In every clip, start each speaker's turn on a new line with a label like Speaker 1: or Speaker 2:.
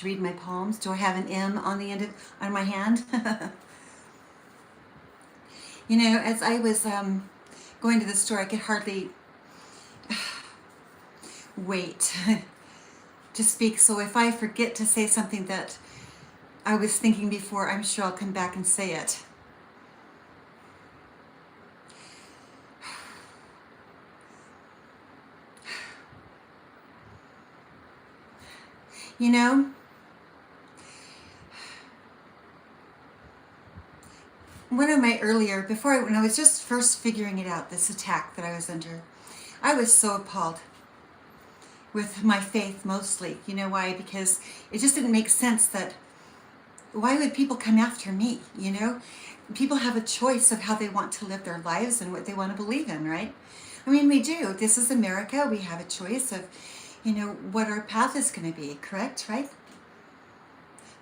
Speaker 1: to read my palms. Do I have an M on the end of on my hand? You know, as I was going to the store, I could hardly wait to speak. So if I forget to say something that I was thinking before, I'm sure I'll come back and say it. You know, one of my earlier, when I was just first figuring it out, this attack that I was under, I was so appalled with my faith mostly. You know why? Because it just didn't make sense that, why would people come after me, you know? People have a choice of how they want to live their lives and what they want to believe in, right? I mean, we do. This is America. We have a choice of, you know, what our path is going to be, correct, right?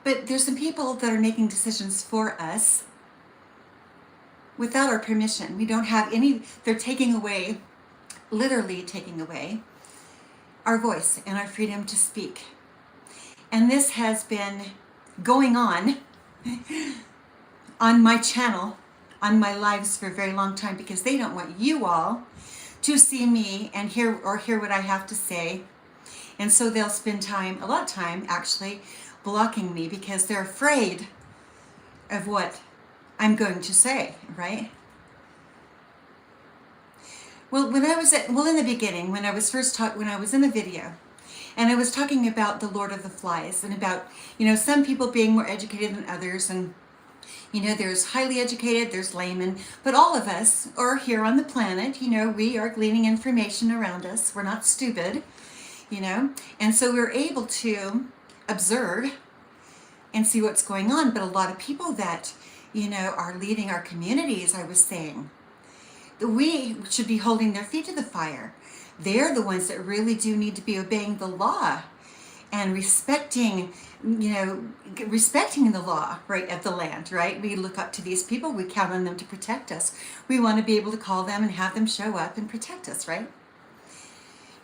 Speaker 1: But there's some people that are making decisions for us without our permission. We don't have any, they're taking away, literally taking away our voice and our freedom to speak. And this has been going on my channel, on my lives for a very long time, because they don't want you all to see me and hear what I have to say. And so they'll spend time, a lot of time actually, blocking me because they're afraid of what I'm going to say, right? Well, in the beginning, when I was when I was in the video, and I was talking about the Lord of the Flies, and about, you know, some people being more educated than others, and, you know, there's highly educated, there's laymen, but all of us are here on the planet, you know, we are gleaning information around us, we're not stupid, you know, and so we're able to observe and see what's going on. But a lot of people that, you know, are leading our communities, I was saying, we should be holding their feet to the fire. They're the ones that really do need to be obeying the law and respecting, you know, respecting the law, right, of the land, right? We look up to these people. We count on them to protect us. We want to be able to call them and have them show up and protect us, right?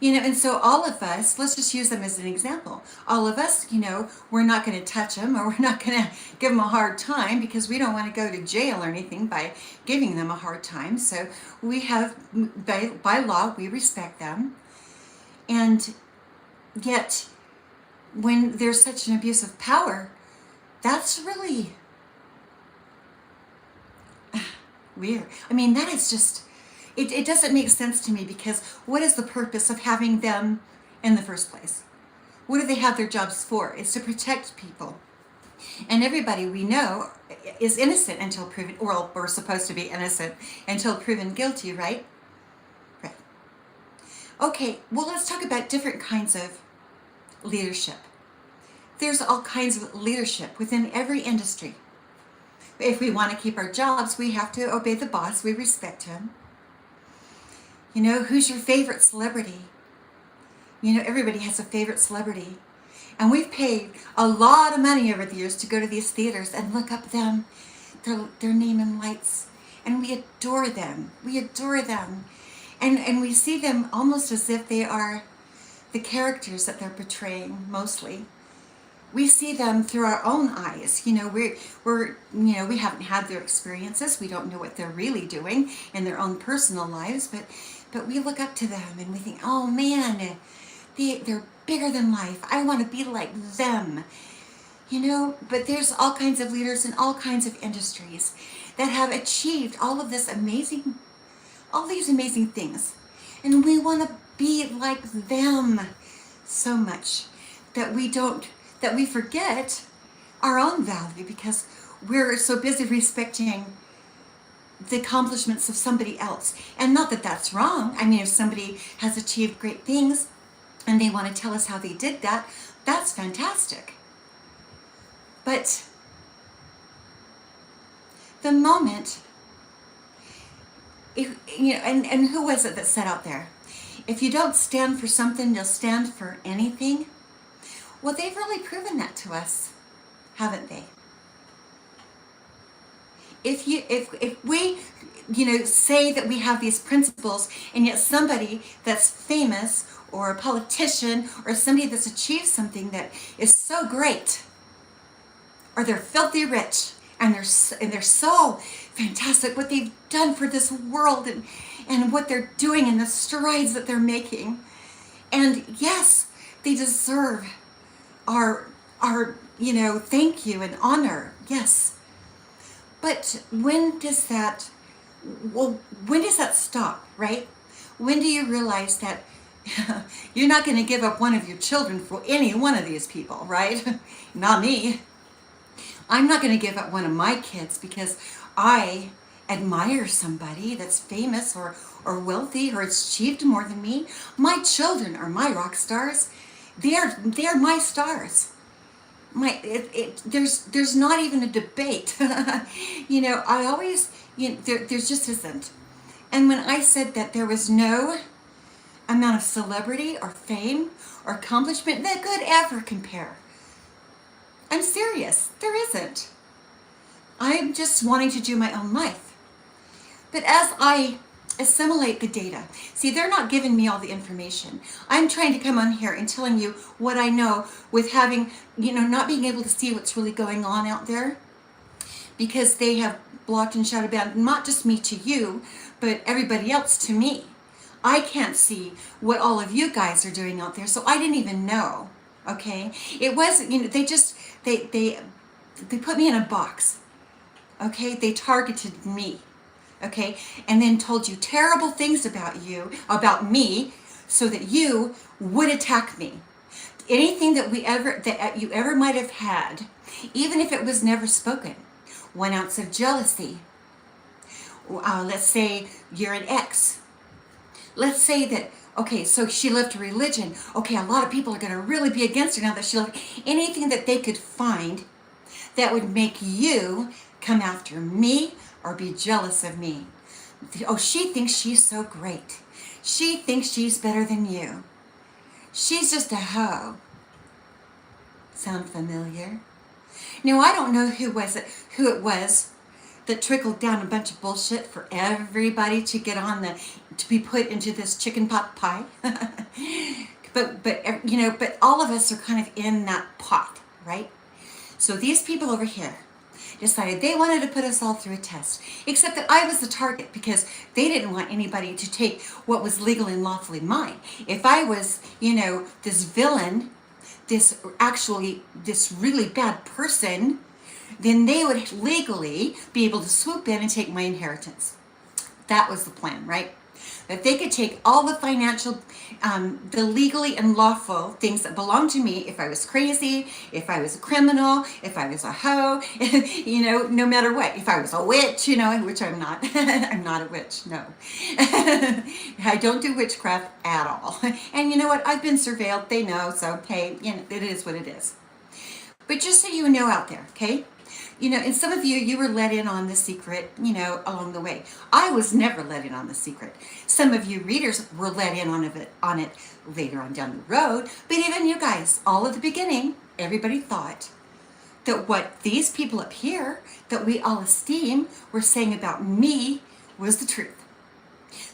Speaker 1: You know, and so all of us, let's just use them as an example. All of us, you know, we're not going to touch them, or we're not going to give them a hard time, because we don't want to go to jail or anything by giving them a hard time. So we have, by law, we respect them. And yet, when there's such an abuse of power, that's really weird. I mean, that is just... It doesn't make sense to me, because what is the purpose of having them in the first place? What do they have their jobs for? It's to protect people. And everybody we know is innocent until proven, or we're supposed to be innocent until proven guilty, right? Right. Okay, well, let's talk about different kinds of leadership. There's all kinds of leadership within every industry. If we want to keep our jobs, we have to obey the boss. We respect him. You know, who's your favorite celebrity? You know, everybody has a favorite celebrity. And we've paid a lot of money over the years to go to these theaters and look up them, their name in lights. And we adore them. We adore them. And we see them almost as if they are the characters that they're portraying, mostly. We see them through our own eyes. You know, we're you know, we haven't had their experiences. We don't know what they're really doing in their own personal lives, but we look up to them and we think, oh man, they're bigger than life. I want to be like them. You know, but there's all kinds of leaders in all kinds of industries that have achieved all of this amazing, all these amazing things. And we want to be like them so much that we forget our own value, because we're so busy respecting the accomplishments of somebody else. And not that that's wrong. I mean, if somebody has achieved great things and they want to tell us how they did that, that's fantastic. But the moment, if, you know, and who was it that said out there, if you don't stand for something, you'll stand for anything? Well, they've really proven that to us, haven't they? If we, say that we have these principles, and yet somebody that's famous or a politician or somebody that's achieved something that is so great, or they're filthy rich, and they're so fantastic what they've done for this world, and what they're doing and the strides that they're making. And yes, they deserve our thank you and honor. Yes. But when does that stop, right? When do you realize that you're not going to give up one of your children for any one of these people, right? Not me. I'm not going to give up one of my kids because I admire somebody that's famous or wealthy or achieved more than me. My children are my rock stars. They're my stars. There's not even a debate. I always, there just isn't. And when I said that there was no amount of celebrity or fame or accomplishment that could ever compare, I'm serious. There isn't. I'm just wanting to do my own life. But as I assimilate the data, see, they're not giving me all the information. I'm trying to come on here and telling you what I know with having, not being able to see what's really going on out there, because they have blocked and shouted about, not just me to you, but everybody else to me. I can't see what all of you guys are doing out there, so I didn't even know. Okay, it wasn't. They put me in a box. Okay, they targeted me. Okay, and then told you terrible things about me, so that you would attack me. Anything that you ever might have had, even if it was never spoken, 1 ounce of jealousy. Let's say you're an ex. Let's say that, okay, so she left a religion. Okay, a lot of people are going to really be against her now that she left. Anything that they could find that would make you come after me or be jealous of me. Oh, she thinks she's so great. She thinks she's better than you. She's just a hoe. Sound familiar? Now, I don't know who it was that trickled down a bunch of bullshit for everybody to get to be put into this chicken pot pie. but all of us are kind of in that pot, right? So these people over here decided they wanted to put us all through a test, except that I was the target because they didn't want anybody to take what was legal and lawfully mine. If I was, this villain, this really bad person, then they would legally be able to swoop in and take my inheritance. That was the plan, right? That they could take all the financial, the legally and lawful things that belong to me if I was crazy, if I was a criminal, if I was a hoe, no matter what. If I was a witch, which I'm not. I'm not a witch, no. I don't do witchcraft at all. And you know what? I've been surveilled. They know, so hey, it is what it is. But just so you know out there, okay? And some of you were let in on the secret, along the way. I was never let in on the secret. Some of you readers were let in on it later on down the road. But even you guys, all at the beginning, everybody thought that what these people up here that we all esteem were saying about me was the truth.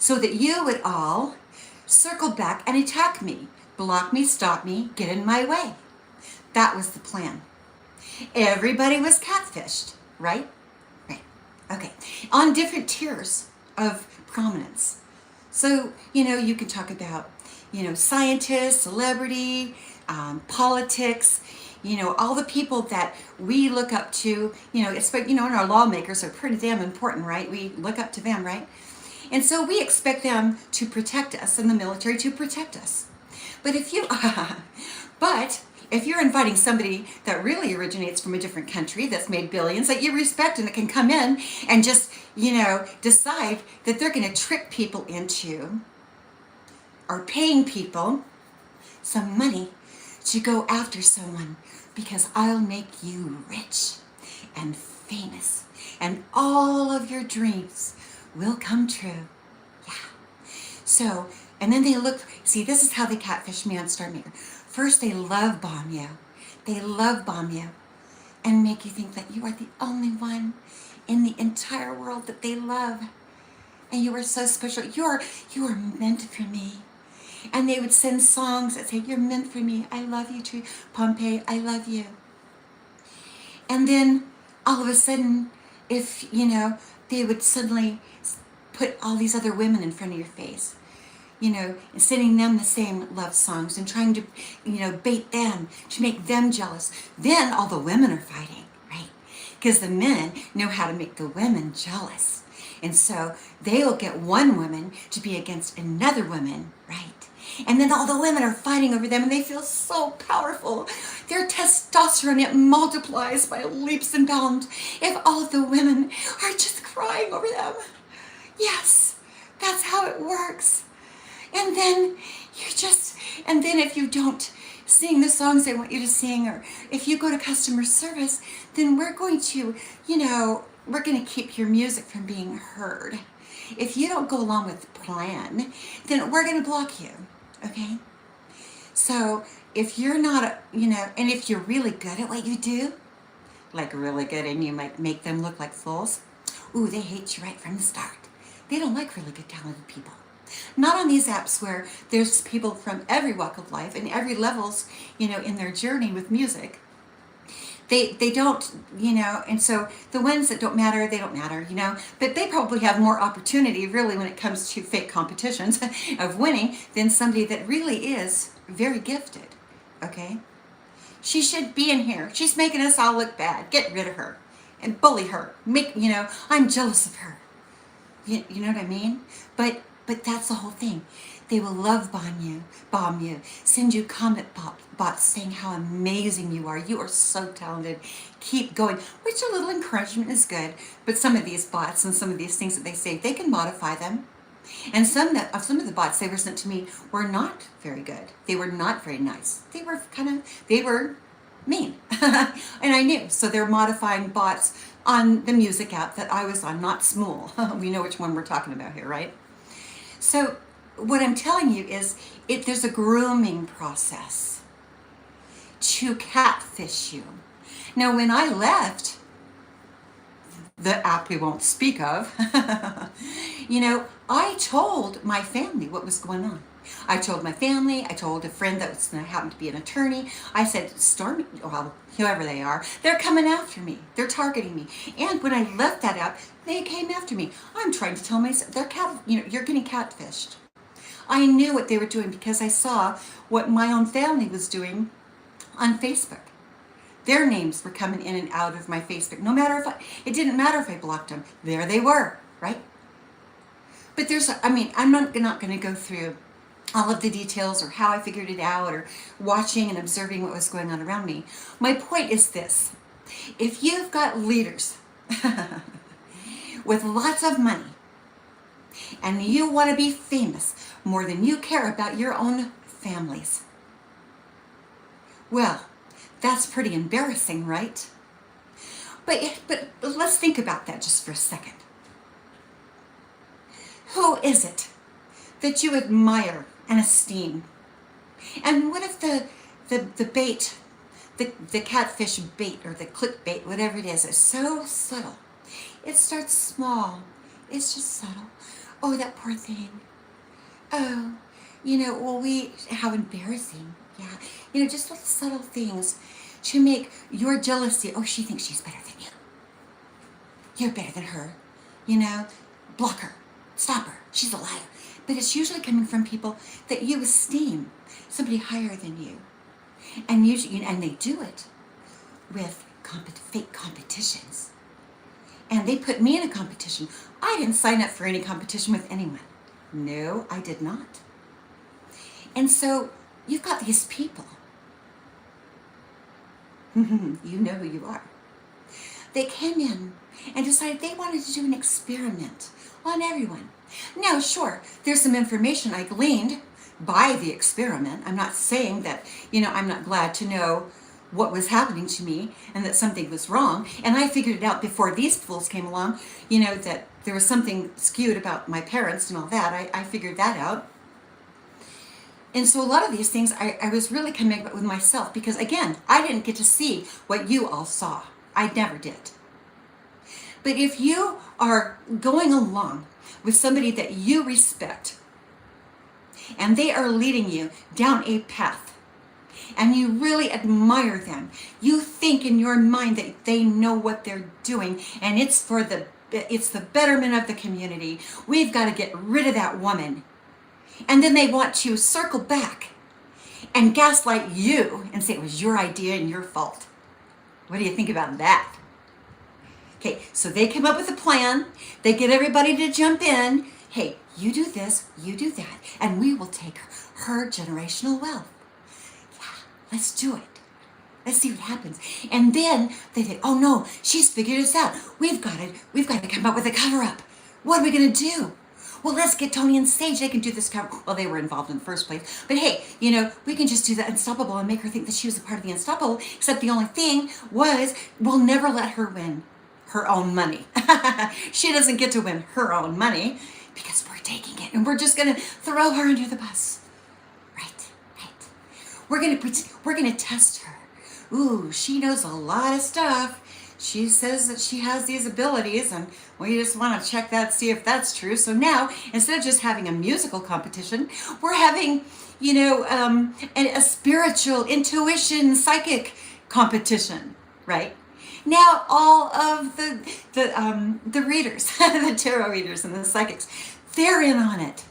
Speaker 1: So that you would all circle back and attack me, block me, stop me, get in my way. That was the plan. Everybody was catfished, right? Right. Okay. On different tiers of prominence. So, you can talk about, scientists, celebrity, politics, all the people that we look up to, and our lawmakers are pretty damn important, right? We look up to them, right? And so we expect them to protect us, and the military to protect us. But if you're inviting somebody that really originates from a different country that's made billions that you respect and that can come in and just, decide that they're going to trick people into or paying people some money to go after someone because I'll make you rich and famous and all of your dreams will come true. Yeah. So, and then they look, see, this is how they catfish me on Star Maker. First, they love bomb you. They love bomb you and make you think that you are the only one in the entire world that they love. and you are so special. You are meant for me. And they would send songs that say, you're meant for me. I love you, Pompeii. I love you. And then all of a sudden, if, they would suddenly put all these other women in front of your face, and sending them the same love songs and trying to, bait them, to make them jealous. Then all the women are fighting, right? Because the men know how to make the women jealous. And so they'll get one woman to be against another woman, right? And then all the women are fighting over them and they feel so powerful. Their testosterone, it multiplies by leaps and bounds if all of the women are just crying over them. Yes, that's how it works. And then if you don't sing the songs they want you to sing, or if you go to customer service, then we're going to, we're going to keep your music from being heard. If you don't go along with the plan, then we're going to block you, okay? So if you're not, and if you're really good at what you do, like really good, and you might make them look like fools, ooh, they hate you right from the start. They don't like really good, talented people. Not on these apps where there's people from every walk of life and every levels, in their journey with music. They don't, and so the ones that don't matter, they don't matter, but they probably have more opportunity really when it comes to fake competitions of winning than somebody that really is very gifted, okay? She should be in here. She's making us all look bad. Get rid of her and bully her. I'm jealous of her. You know what I mean? But that's the whole thing. They will love bomb you, send you comment bots saying how amazing you are. You are so talented. Keep going. Which a little encouragement is good. But some of these bots and some of these things that they say, they can modify them. And some of the bots they were sent to me were not very good. They were not very nice. They were mean. And I knew. So they're modifying bots on the music app that I was on, not Smool. We know which one we're talking about here, right? So what I'm telling you is there's a grooming process to catfish you. Now, when I left the app we won't speak of, I told my family what was going on. I told my family, I told a friend that happened to be an attorney. I said, Stormy, well, whoever they are, they're coming after me. They're targeting me. And when I left that app, they came after me. I'm trying to tell myself, you're getting catfished. I knew what they were doing because I saw what my own family was doing on Facebook. Their names were coming in and out of my Facebook. It didn't matter if I blocked them. There they were, right? But I'm not going to go through all of the details or how I figured it out or watching and observing what was going on around me. My point is this. If you've got leaders with lots of money and you want to be famous more than you care about your own families, well, that's pretty embarrassing, right? But let's think about that just for a second. Who is it that you admire and esteem? And what if the bait, the catfish bait or the clickbait, whatever it is so subtle? It starts small. It's just subtle. Oh, that poor thing. Oh, how embarrassing. Yeah. Just little subtle things to make your jealousy. Oh, she thinks she's better than you. You're better than her. Block her. Stop her. She's a liar. But it's usually coming from people that you esteem, somebody higher than you. And they do it with fake competitions. And they put me in a competition. I didn't sign up for any competition with anyone. No, I did not. And so you've got these people. You know who you are. They came in and decided they wanted to do an experiment on everyone. Now, sure, there's some information I gleaned by the experiment. I'm not saying that, I'm not glad to know what was happening to me and that something was wrong. And I figured it out before these fools came along, that there was something skewed about my parents and all that. I figured that out. And so a lot of these things I was really coming up with myself because, again, I didn't get to see what you all saw. I never did. But if you are going along with somebody that you respect, and they are leading you down a path, and you really admire them, you think in your mind that they know what they're doing, and it's the betterment of the community. We've got to get rid of that woman. And then they want to circle back and gaslight you and say it was your idea and your fault. What do you think about that? Okay, so they come up with a plan. They get everybody to jump in. Hey, you do this, you do that, and we will take her generational wealth. Yeah, let's do it. Let's see what happens. And then they think, oh no, she's figured us out. We've got to come up with a cover-up. What are we going to do? Well, let's get Tony and Sage. They can do this cover. Well, they were involved in the first place. But hey, we can just do the Unstoppable and make her think that she was a part of the Unstoppable. Except the only thing was, we'll never let her win her own money. She doesn't get to win her own money because we're taking it and we're just going to throw her under the bus. Right. We're going to test her. Ooh, she knows a lot of stuff. She says that she has these abilities, and we just want to check that, see if that's true. So now, instead of just having a musical competition, we're having, a spiritual, intuition, psychic competition, right? Now, all of the readers, the tarot readers and the psychics, they're in on it.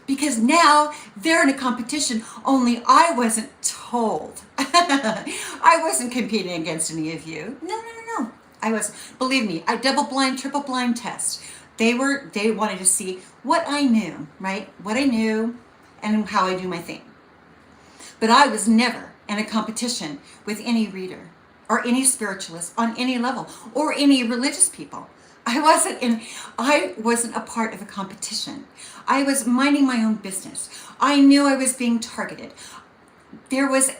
Speaker 1: Because now they're in a competition, only I wasn't told. I wasn't competing against any of you. No. I wasn't. Believe me, I double-blind, triple-blind test. They wanted to see what I knew, right? What I knew and how I do my thing. But I was never in a competition with any reader or any spiritualist on any level or any religious people. I wasn't a part of a competition. I was minding my own business. I knew I was being targeted. There was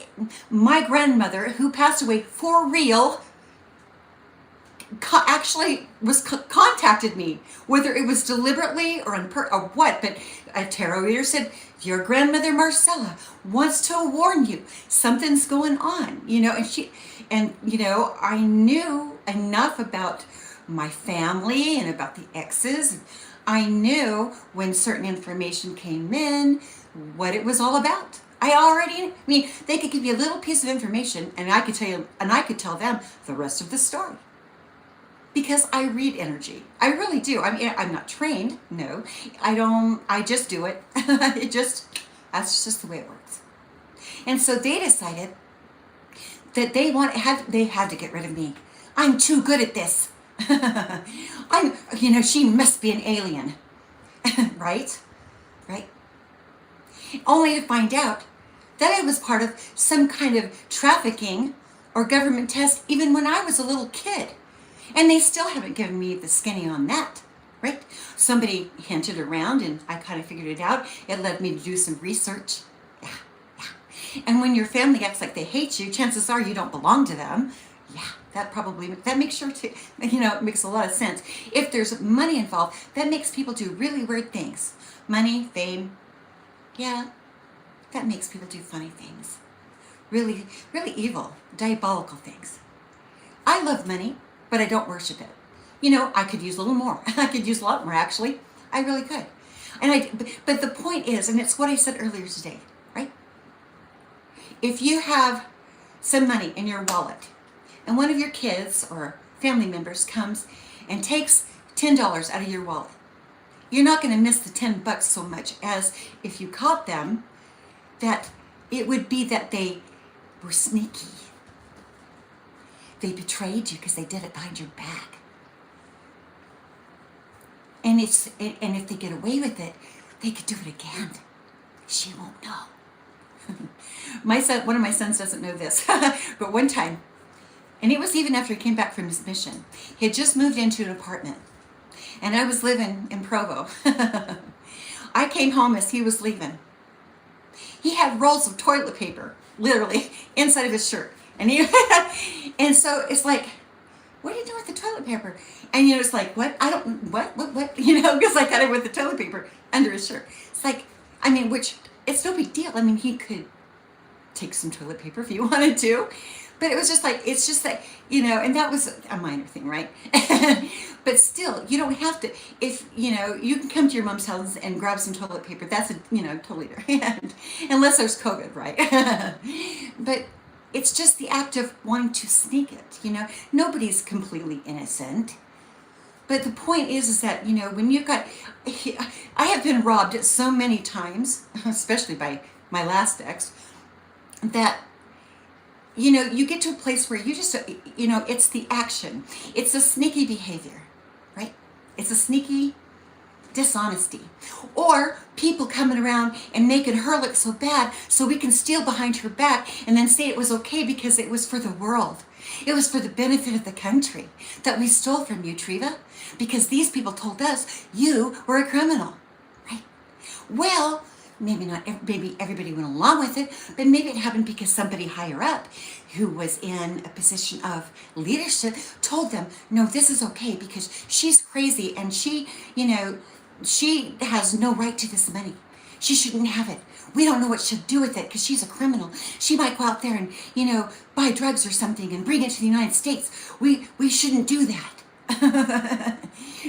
Speaker 1: my grandmother who passed away for real, contacted me, whether it was deliberately or or what, but a tarot reader said, your grandmother Marcella wants to warn you, something's going on, and I knew enough about my family and about the exes. I knew when certain information came in, what it was all about. They could give you a little piece of information and I could tell you, and I could tell them the rest of the story. Because I read energy. I really do. I'm not trained. No, I don't. I just do it. That's just the way it works. And so they decided that they had to get rid of me. I'm too good at this. She must be an alien. Right? Only to find out that I was part of some kind of trafficking or government test even when I was a little kid. And they still haven't given me the skinny on that, right? Somebody hinted around and I kind of figured it out. It led me to do some research. Yeah. And when your family acts like they hate you, chances are you don't belong to them. Yeah, that makes sure to, it makes a lot of sense. If there's money involved, that makes people do really weird things. Money, fame, yeah, that makes people do funny things. Really, really evil, diabolical things. I love money, but I don't worship it. I could use a little more. I could use a lot more, actually. I really could. But the point is, and it's what I said earlier today, right? If you have some money in your wallet, and one of your kids or family members comes and takes $10 out of your wallet, you're not going to miss the $10 so much as if you caught them, that it would be that they were sneaky. They betrayed you because they did it behind your back. And if they get away with it, they could do it again. She won't know. One of my sons doesn't know this, but one time, and it was even after he came back from his mission, he had just moved into an apartment, and I was living in Provo. I came home as he was leaving. He had rolls of toilet paper, literally, inside of his shirt. And so it's like, what are you doing with the toilet paper? And it's like, what? Because I got it with the toilet paper under his shirt. It's like, which, it's no big deal. He could take some toilet paper if you wanted to. But it was just like, it's just that, you know, and that was a minor thing, right? But still, you don't have to, if, you know, you can come to your mom's house and grab some toilet paper. That's, totally their hand. Unless there's COVID, right? But it's just the act of wanting to sneak it, you know? Nobody's completely innocent. But the point is that, you know, when you've got, I have been robbed so many times, especially by my last ex, that, you know, you get to a place where you just, you know, it's the action. It's a sneaky behavior, right? It's a sneaky dishonesty. Or people coming around and making her look so bad so we can steal behind her back and then say it was okay because it was for the world. It was for the benefit of the country that we stole from you, Treva, because these people told us you were a criminal, right? Well, maybe everybody went along with it, but maybe it happened because somebody higher up who was in a position of leadership told them, no, this is okay because she's crazy and she, you know, she has no right to this money. She shouldn't have it. We don't know what she'll do with it because she's a criminal. She might go out there and, you know, buy drugs or something and bring it to the United States. We shouldn't do that.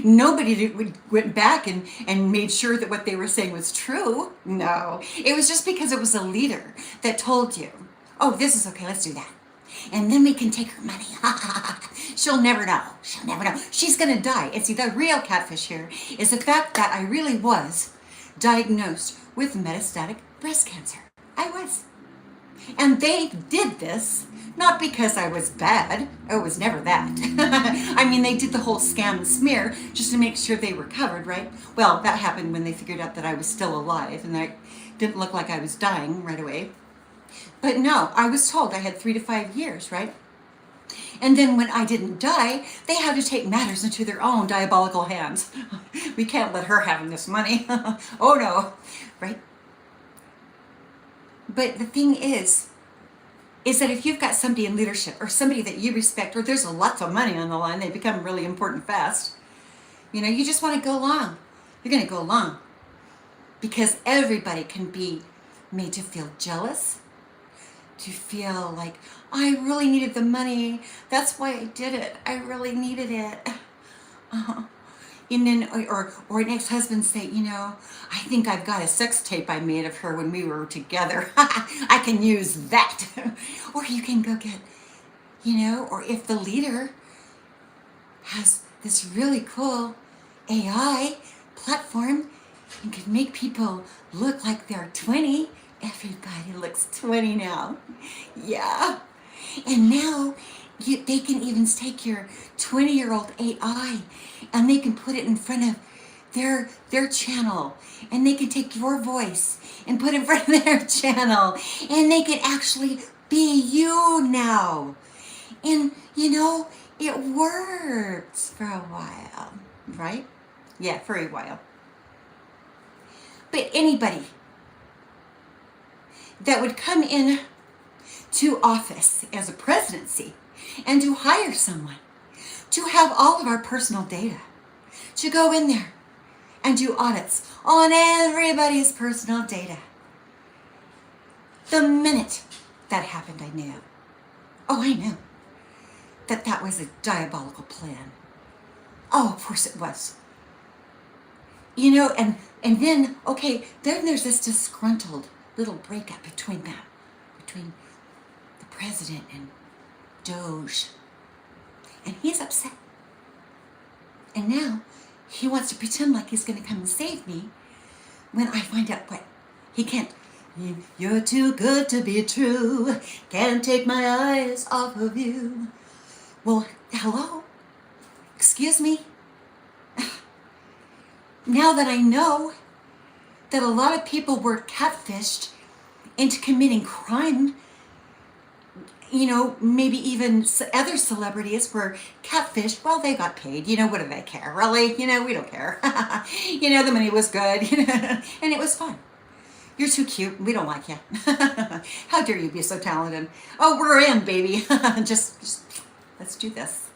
Speaker 1: Nobody went back and made sure that what they were saying was true. No, it was just because it was a leader that told you, oh, this is okay, let's do that. And then we can take her money. She'll never know. She'll never know. She's going to die. And see, the real catfish here is the fact that I really was diagnosed with metastatic breast cancer. I was. And they did this not because I was bad. It was never that. I mean, they did the whole scam and smear just to make sure they were covered, right? Well, that happened when they figured out that I was still alive and that didn't look like I was dying right away. But no, I was told I had 3 to 5 years, right? And then when I didn't die, they had to take matters into their own diabolical hands. We can't let her have this money. Oh no, right? But the thing is that if you've got somebody in leadership or somebody that you respect, or there's lots of money on the line, they become really important fast. You know, you just want to go along. You're going to go along. Because everybody can be made to feel jealous, to feel like, I really needed the money. That's why I did it. I really needed it. And then, or an ex-husband say, you know, I think I've got a sex tape I made of her when we were together. I can use that. Or you can go get, you know, or if the leader has this really cool AI platform and can make people look like they're 20, everybody looks 20 now. Yeah. And now they can even take your 20-year-old AI and they can put it in front of their channel, and they can take your voice and put it in front of their channel, and they can actually be you now. And you know, it works for a while, right? Yeah, for a while. But anybody that would come in to office as a presidency and to hire someone to have all of our personal data, to go in there and do audits on everybody's personal data. The minute that happened, I knew. Oh, I knew that was a diabolical plan. Oh, of course it was. You know, and then, okay, then there's this disgruntled little breakup between them, between the president and Doge. And he's upset. And now he wants to pretend like he's going to come and save me when I find out what he can't. You're too good to be true. Can't take my eyes off of you. Well, hello? Excuse me? Now that I know that a lot of people were catfished into committing crime, you know, maybe even other celebrities were catfished. Well, they got paid. You know, what do they care? Really? You know, we don't care. You know, the money was good, you know, and it was fun. You're too cute. We don't like you. How dare you be so talented? Oh, we're in, baby. just let's do this.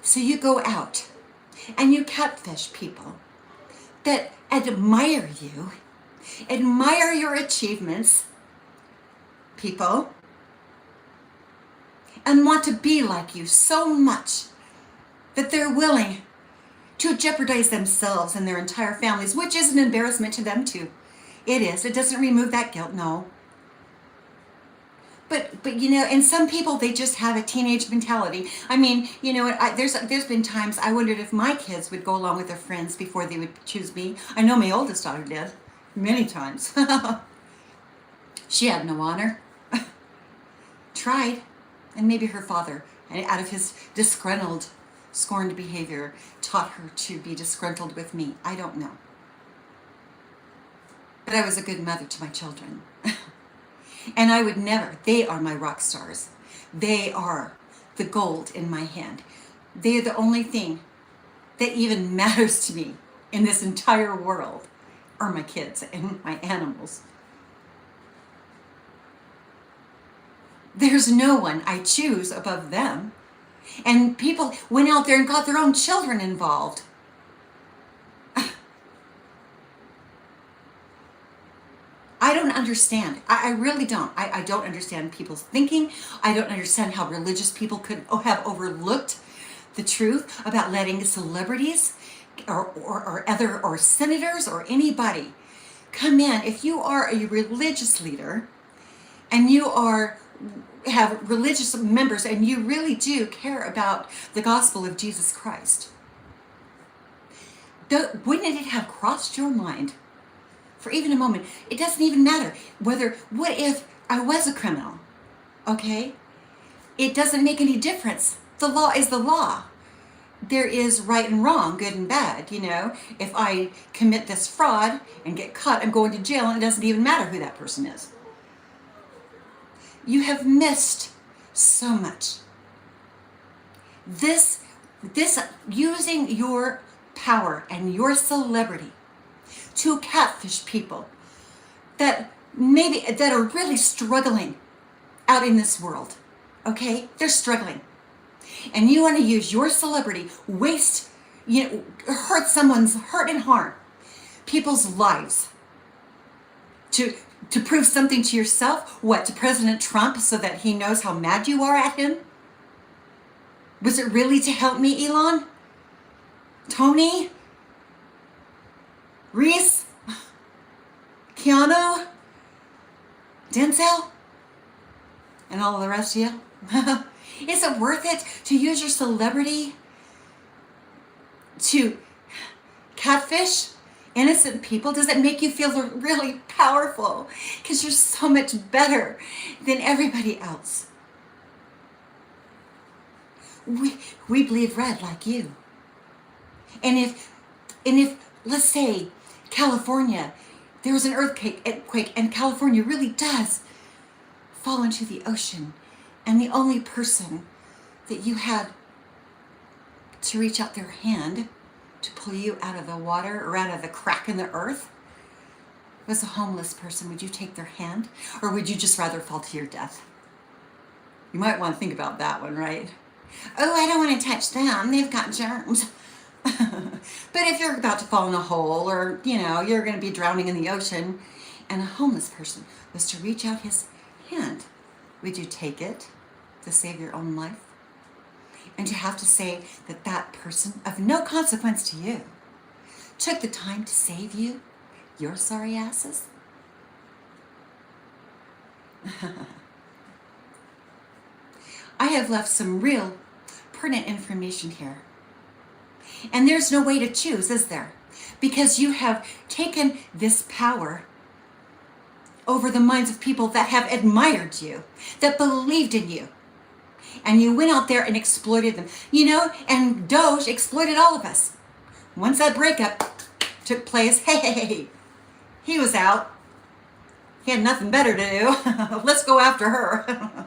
Speaker 1: So you go out and you catfish people that admire you, admire your achievements, people, and want to be like you so much that they're willing to jeopardize themselves and their entire families, which is an embarrassment to them too. It is. It doesn't remove that guilt, no. But you know, and some people, they just have a teenage mentality. I mean, you know, there's been times I wondered if my kids would go along with their friends before they would choose me. I know my oldest daughter did, many times. She had no honor. Tried, and maybe her father, out of his disgruntled, scorned behavior, taught her to be disgruntled with me. I don't know. But I was a good mother to my children. And I would never, they are my rock stars. They are the gold in my hand. They are the only thing that even matters to me in this entire world, are my kids and my animals. There's no one I choose above them. And people went out there and got their own children involved. I don't understand. I really don't. I don't understand people's thinking. I don't understand how religious people could have overlooked the truth about letting celebrities or senators or anybody come in. If you are a religious leader and you have religious members and you really do care about the gospel of Jesus Christ, wouldn't it have crossed your mind for even a moment? It doesn't even matter what if I was a criminal, okay? It doesn't make any difference. The law is the law. There is right and wrong, good and bad, you know. If I commit this fraud and get caught, I'm going to jail, and it doesn't even matter who that person is. You have missed so much. This using your power and your celebrity to catfish people that are really struggling out in this world. Okay? They're struggling. And you want to use your celebrity, hurt and harm people's lives to prove something to yourself. What, to President Trump, so that he knows how mad you are at him? Was it really to help me, Elon? Tony? Reese? Keanu? Denzel? And all of the rest of you? Is it worth it to use your celebrity to catfish innocent people? Does it make you feel really powerful because you're so much better than everybody else? We bleed red like you. And if let's say California, there was an earthquake and California really does fall into the ocean, and the only person that you had to reach out their hand to pull you out of the water or out of the crack in the earth was a homeless person, would you take their hand? Or would you just rather fall to your death? You might want to think about that one, right? Oh, I don't want to touch them. They've got germs. But if you're about to fall in a hole, or, you're going to be drowning in the ocean, and a homeless person was to reach out his hand, would you take it to save your own life? And to have to say that that person, of no consequence to you, took the time to save you, your sorry asses? I have left some real pertinent information here. And there's no way to choose, is there? Because you have taken this power over the minds of people that have admired you, that believed in you. And you went out there and exploited them. And Doge exploited all of us. Once that breakup took place, hey, he was out. He had nothing better to do. Let's go after her.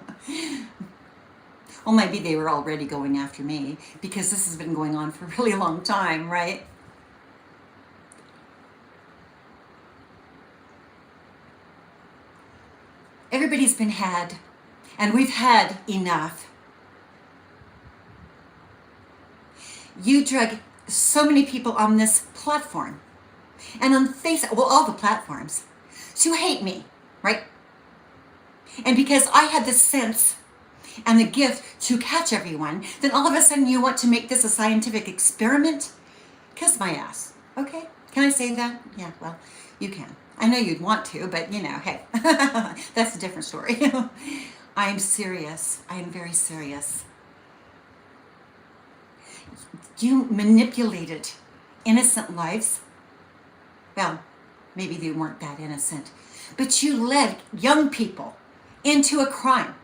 Speaker 1: Well, maybe they were already going after me, because this has been going on for a really long time, right? Everybody's been had, and we've had enough. You drug so many people on this platform and on Facebook, well, all the platforms, to hate me, right? And because I had the sense and the gift to catch everyone, then all of a sudden you want to make this a scientific experiment? Kiss my ass. Okay? Can I say that? Yeah, well, you can. I know you'd want to, but hey, that's a different story. I'm serious. I am very serious. You manipulated innocent lives. Well, maybe they weren't that innocent, but you led young people into a crime.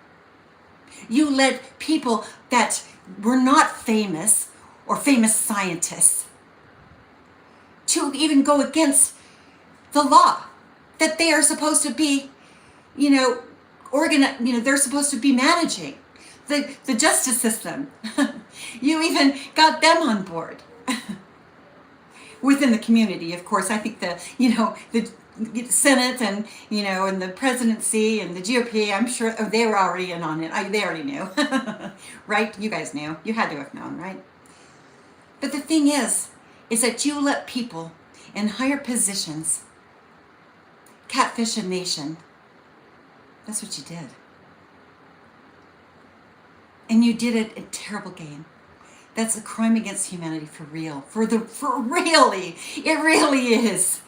Speaker 1: You led people that were not famous or famous scientists to even go against the law that they are supposed to be, they're supposed to be managing the justice system. You even got them on board. Within the community, of course. I think the Senate and and the presidency and the GOP, I'm sure they were already in on it. They already knew. Right? You guys knew. You had to have known, right? But the thing is that you let people in higher positions catfish a nation. That's what you did. And you did it in terrible game. That's a crime against humanity for real. For really. It really is.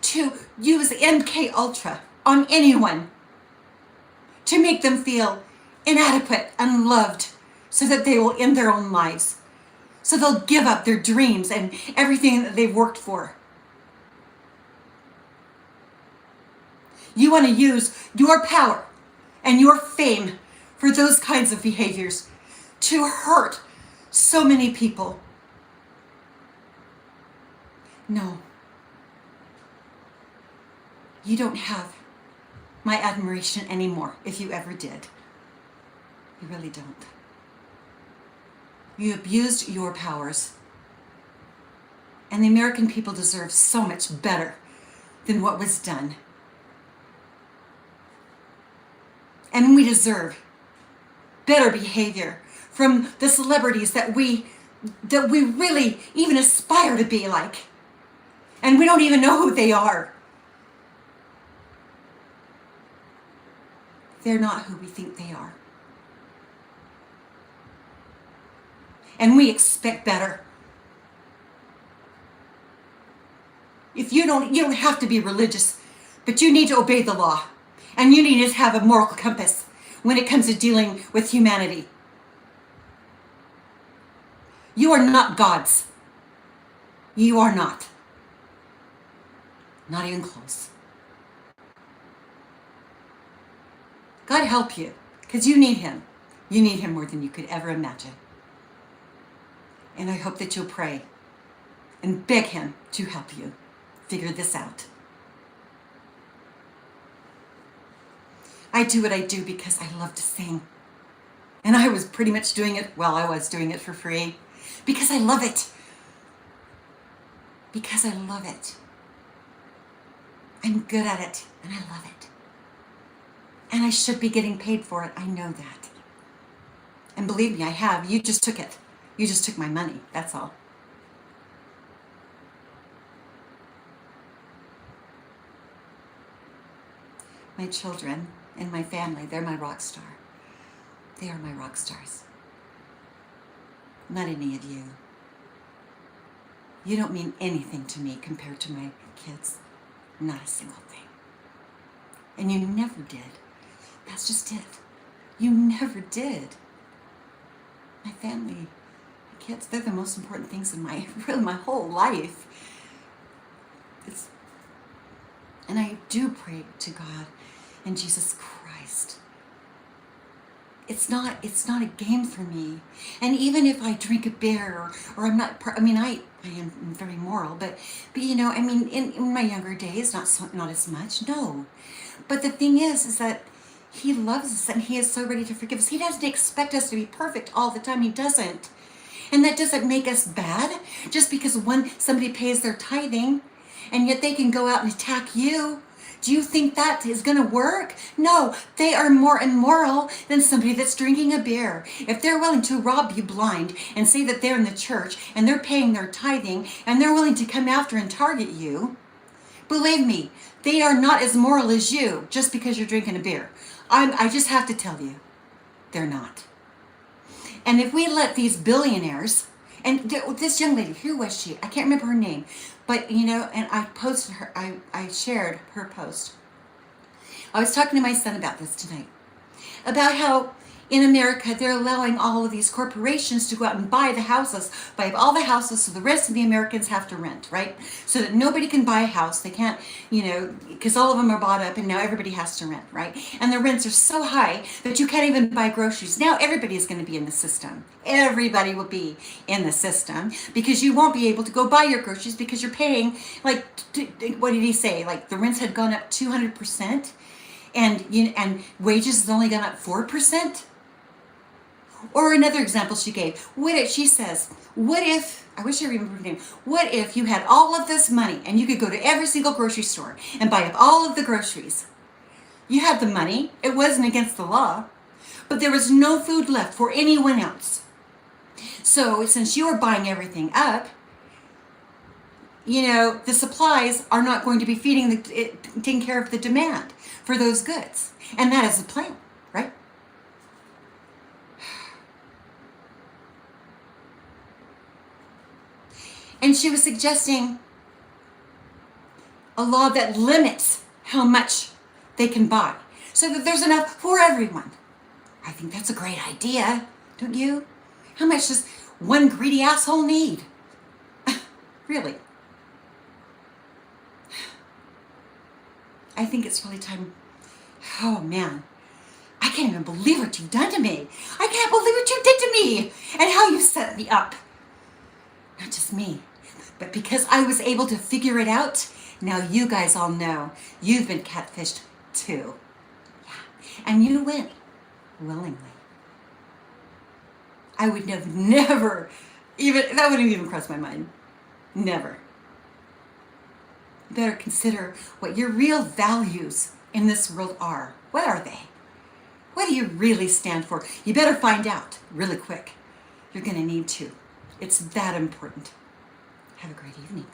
Speaker 1: To use MK Ultra on anyone to make them feel inadequate, unloved, so that they will end their own lives. So they'll give up their dreams and everything that they've worked for. You want to use your power and your fame for those kinds of behaviors to hurt so many people. No. You don't have my admiration anymore, if you ever did. You really don't. You abused your powers. And the American people deserve so much better than what was done. And we deserve better behavior from the celebrities that we really even aspire to be like. And we don't even know who they are. They're not who we think they are. And we expect better. If you don't have to be religious, but you need to obey the law. And you need to have a moral compass when it comes to dealing with humanity. You are not gods. You are not. Not even close. God help you, because you need Him. You need Him more than you could ever imagine. And I hope that you'll pray and beg Him to help you figure this out. I do what I do because I love to sing. And I was pretty much doing it, I was doing it for free. Because I love it. Because I love it. I'm good at it, and I love it. And I should be getting paid for it. I know that. And believe me, I have. You just took it. You just took my money. That's all. My children and my family, they're my rock star. They are my rock stars. Not any of you. You don't mean anything to me compared to my kids. Not a single thing. And you never did. That's just it. You never did. My family, my kids, they're the most important things in my whole life. And I do pray to God and Jesus Christ. It's not a game for me. And even if I drink a beer or I'm not, I am very moral, but in my younger days, not as much, no. But the thing is that He loves us and He is so ready to forgive us. He doesn't expect us to be perfect all the time. He doesn't. And that doesn't make us bad just because somebody pays their tithing and yet they can go out and attack you Do you think that is going to work? No, they are more immoral than somebody that's drinking a beer. If they're willing to rob you blind and say that they're in the church and they're paying their tithing and they're willing to come after and target you, believe me, they are not as moral as you just because you're drinking a beer. I just have to tell you, they're not. And if we let these billionaires, and this young lady, who was she? I can't remember her name, but and I posted her, I shared her post. I was talking to my son about this tonight, about how in America they're allowing all of these corporations to go out and buy up all the houses, so the rest of the Americans have to rent, right? So that nobody can buy a house. They can't, because all of them are bought up and now everybody has to rent, right? And the rents are so high that you can't even buy groceries. Now everybody is going to be in the system. Everybody will be in the system because you won't be able to go buy your groceries because you're paying, like, what did he say? Like the rents had gone up 200%. And wages has only gone up 4%. Or another example she gave, she says, I wish I remembered her name, what if you had all of this money and you could go to every single grocery store and buy up all of the groceries? You had the money, it wasn't against the law, but there was no food left for anyone else. So since you are buying everything up, the supplies are not going to be taking care of the demand for those goods. And that is the plan, right? And she was suggesting a law that limits how much they can buy so that there's enough for everyone. I think that's a great idea, don't you? How much does one greedy asshole need? Really? I think it's really time. Oh man, I can't even believe what you've done to me. I can't believe what you did to me and how you set me up. Not just me, but because I was able to figure it out, now you guys all know you've been catfished too. Yeah, and you went willingly. I would have never even, that wouldn't even cross my mind. Never. Better consider what your real values in this world are. What are they? What do you really stand for? You better find out really quick. You're going to need to. It's that important. Have a great evening.